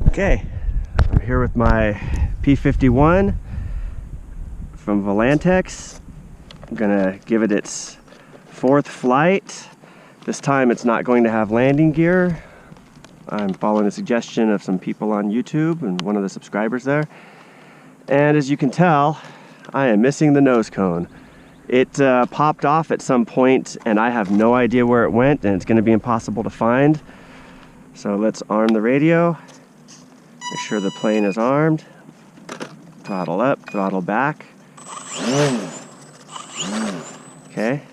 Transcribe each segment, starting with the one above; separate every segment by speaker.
Speaker 1: Okay, I'm here with my P-51 from Volantex. I'm gonna give it its 4th flight. This time it's not going to have landing gear. I'm following a suggestion of some people on YouTube and one of the subscribers there. And as you can tell, I am missing the nose cone. It popped off at some point and I have no idea where it went, and it's going to be impossible to find. So let's arm the radio. Make sure the plane is armed. Throttle up, throttle back. Okay.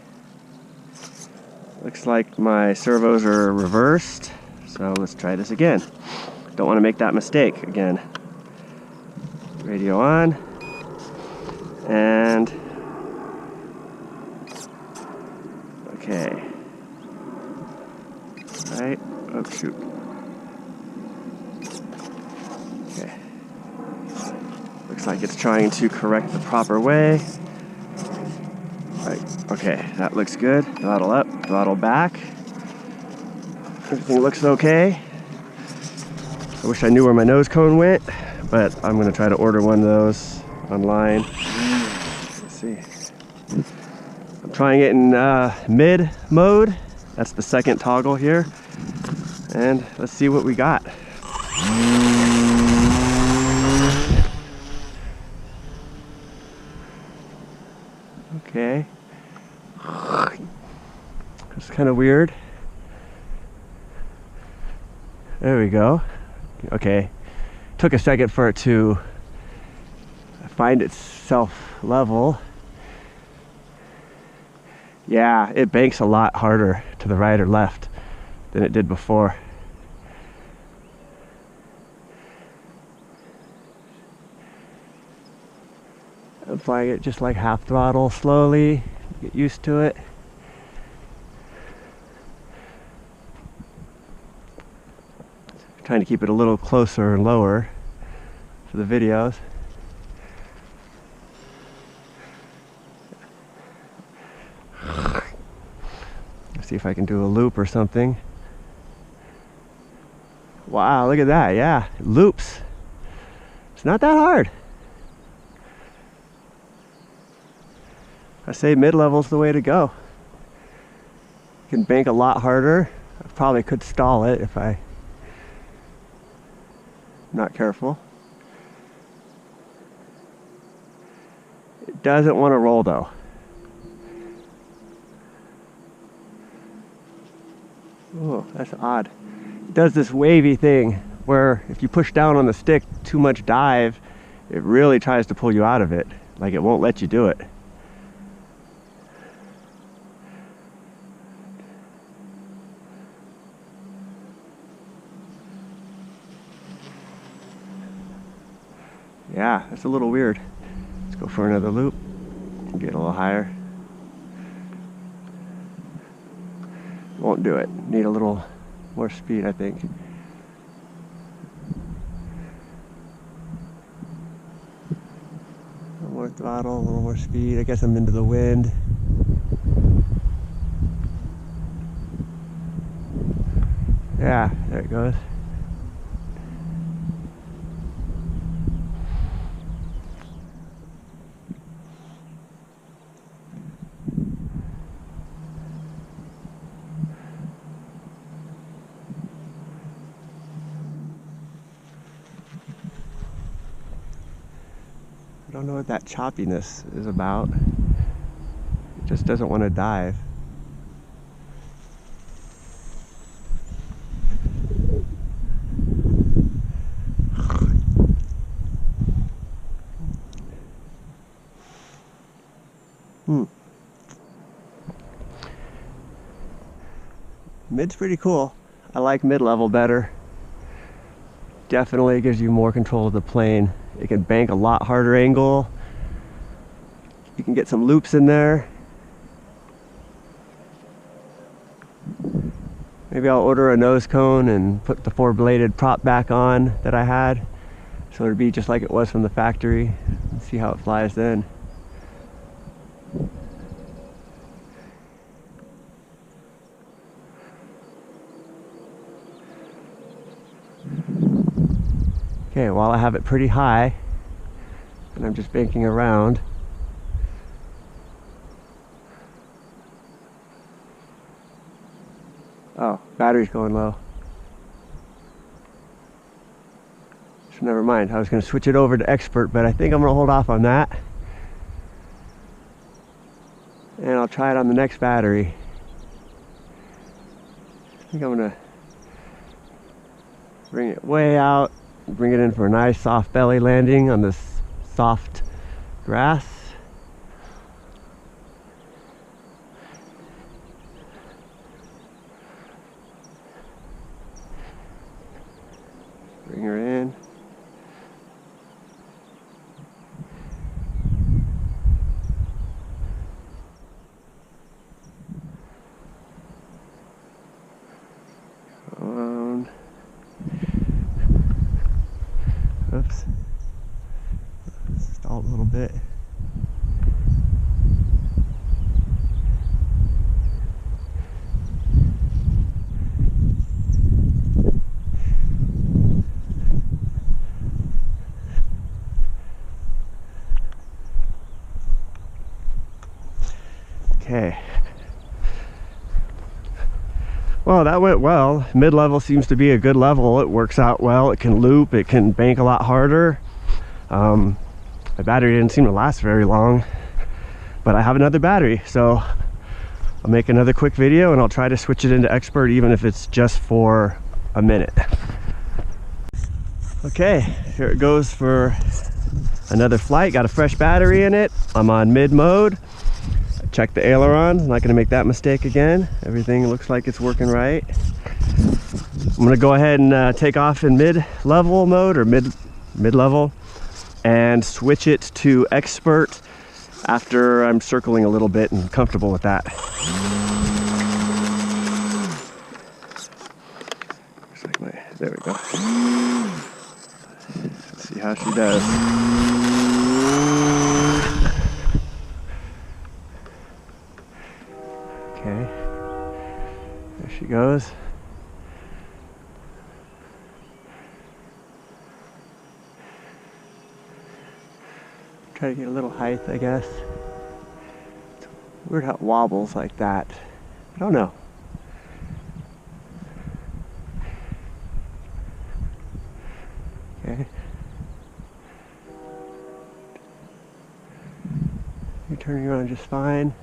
Speaker 1: Looks like my servos are reversed. So let's try this again. Don't want to make that mistake again. Radio on. And okay. Right. Oh shoot. Okay. Looks like it's trying to correct the proper way. Right. Okay, that looks good. Throttle up, throttle back. Everything looks okay. I wish I knew where my nose cone went, but I'm gonna try to order one of those online. Let's see. I'm trying it in mid mode. That's the second toggle here. And let's see what we got. Okay. It's kind of weird. There we go. Okay. Took a second for it to find itself level. Yeah, it banks a lot harder to the right or left than it did before. I'm flying it just like half throttle, slowly, get used to it. Trying to keep it a little closer and lower for the videos. Let's see if I can do a loop or something. Wow, look at that. Yeah, it loops. It's not that hard. I say mid-level's the way to go. You can bank a lot harder. I probably could stall it if I'm not careful. It doesn't want to roll though. Oh, that's odd. It does this wavy thing where if you push down on the stick too much dive, it really tries to pull you out of it. Like it won't let you do it. Yeah, that's a little weird. Let's go for another loop. Get a little higher. Won't do it. Need a little more speed, I think. A little more throttle, a little more speed. I guess I'm into the wind. Yeah, there it goes. I don't know what that choppiness is about. It just doesn't want to dive. Mid's pretty cool. I like mid-level better. Definitely gives you more control of the plane. It can bank a lot harder angle. You can get some loops in there. Maybe I'll order a nose cone and put the 4-bladed prop back on that I had, so it'll be just like it was from the factory, and see how it flies then. Okay, while I have it pretty high and I'm just banking around, oh, battery's going low. So never mind, I was going to switch it over to expert, but I think I'm going to hold off on that. And I'll try it on the next battery. I think I'm going to bring it way out, bring it in for a nice soft belly landing on this soft grass. Bring her in. Oops. Stalled a little bit. Okay. Well, that went well. Mid-level seems to be a good level. It works out well. It can loop. It can bank a lot harder. My battery didn't seem to last very long, but I have another battery, so I'll make another quick video and I'll try to switch it into expert, even if it's just for a minute. Okay, here it goes for another flight. Got a fresh battery in it. I'm on mid mode. Check the aileron. I'm not going to make that mistake again. Everything looks like it's working right. I'm going to go ahead and take off in mid-level mode, or mid-level, and switch it to expert after I'm circling a little bit and comfortable with that. Looks like there we go. Let's see how she does. Okay, there she goes. Try to get a little height, I guess. It's weird how it wobbles like that. I don't know. Okay. You're turning around just fine.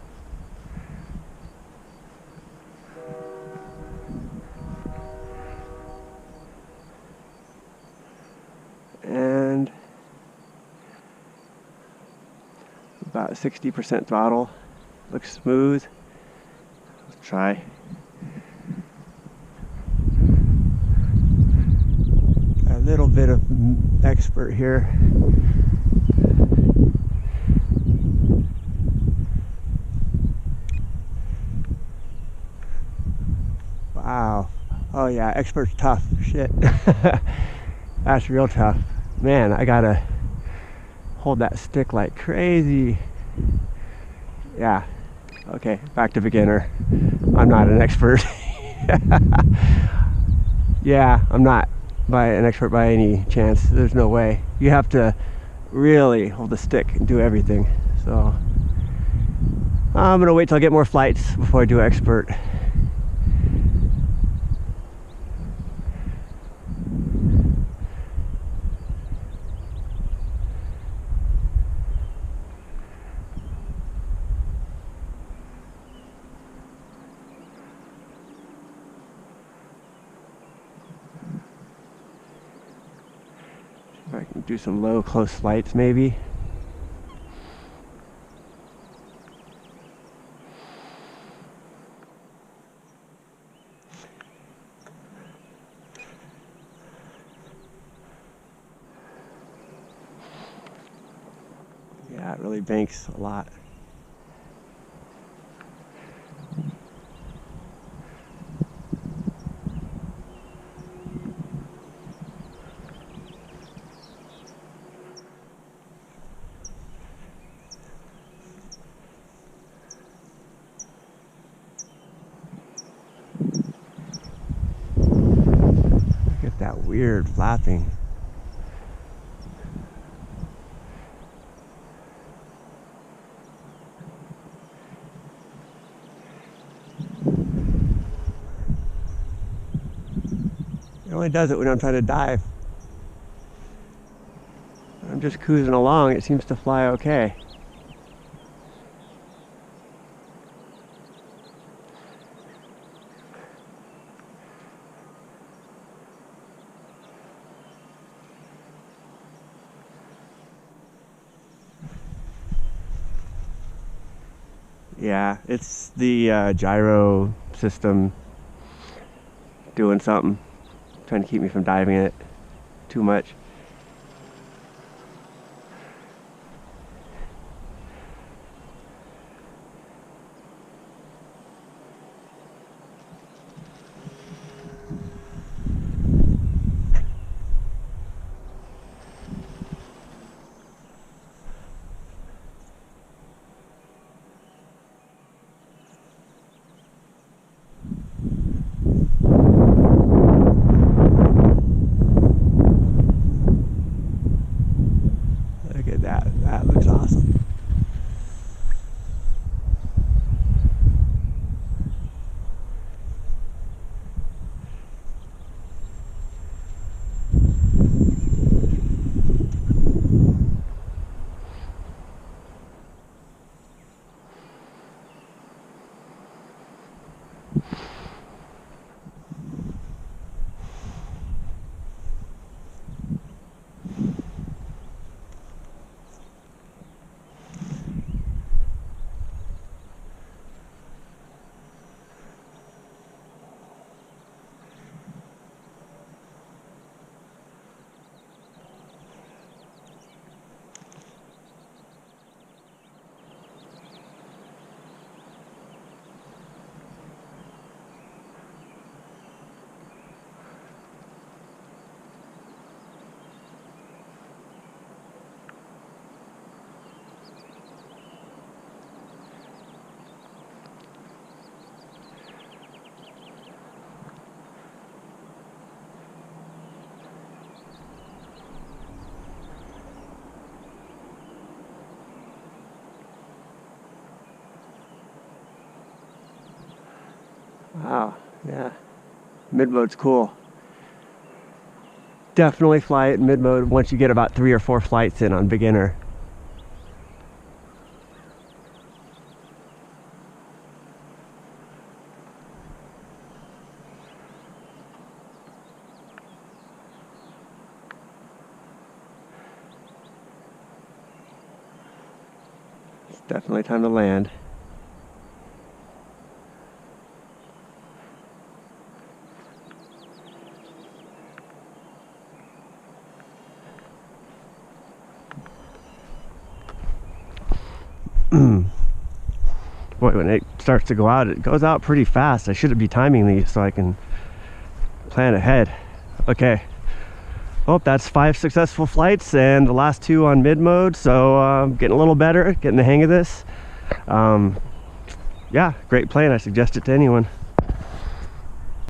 Speaker 1: And about 60% throttle. Looks smooth. Let's try. A little bit of expert here. Wow. Oh yeah, expert's tough. Shit. That's real tough. Man, I gotta hold that stick like crazy. Yeah. Okay, back to beginner. I'm not an expert. Yeah, I'm not an expert by any chance. There's no way. You have to really hold the stick and do everything. So I'm gonna wait till I get more flights before I do expert. I can do some low, close flights maybe. Yeah, it really banks a lot. That weird flapping. It only does it when I'm trying to dive. When I'm just cruising along, it seems to fly okay. Yeah, it's the gyro system doing something, trying to keep me from diving in it too much. Look at that, that looks awesome. Wow, yeah. Mid-mode's cool. Definitely fly it in mid-mode once you get about 3 or 4 flights in on beginner. It's definitely time to land. Boy, when it starts to go out, it goes out pretty fast. I should be timing these so I can plan ahead. Okay. Well, that's 5 successful flights and the last 2 on mid mode. So getting a little better, getting the hang of this. Yeah, great plane. I suggest it to anyone.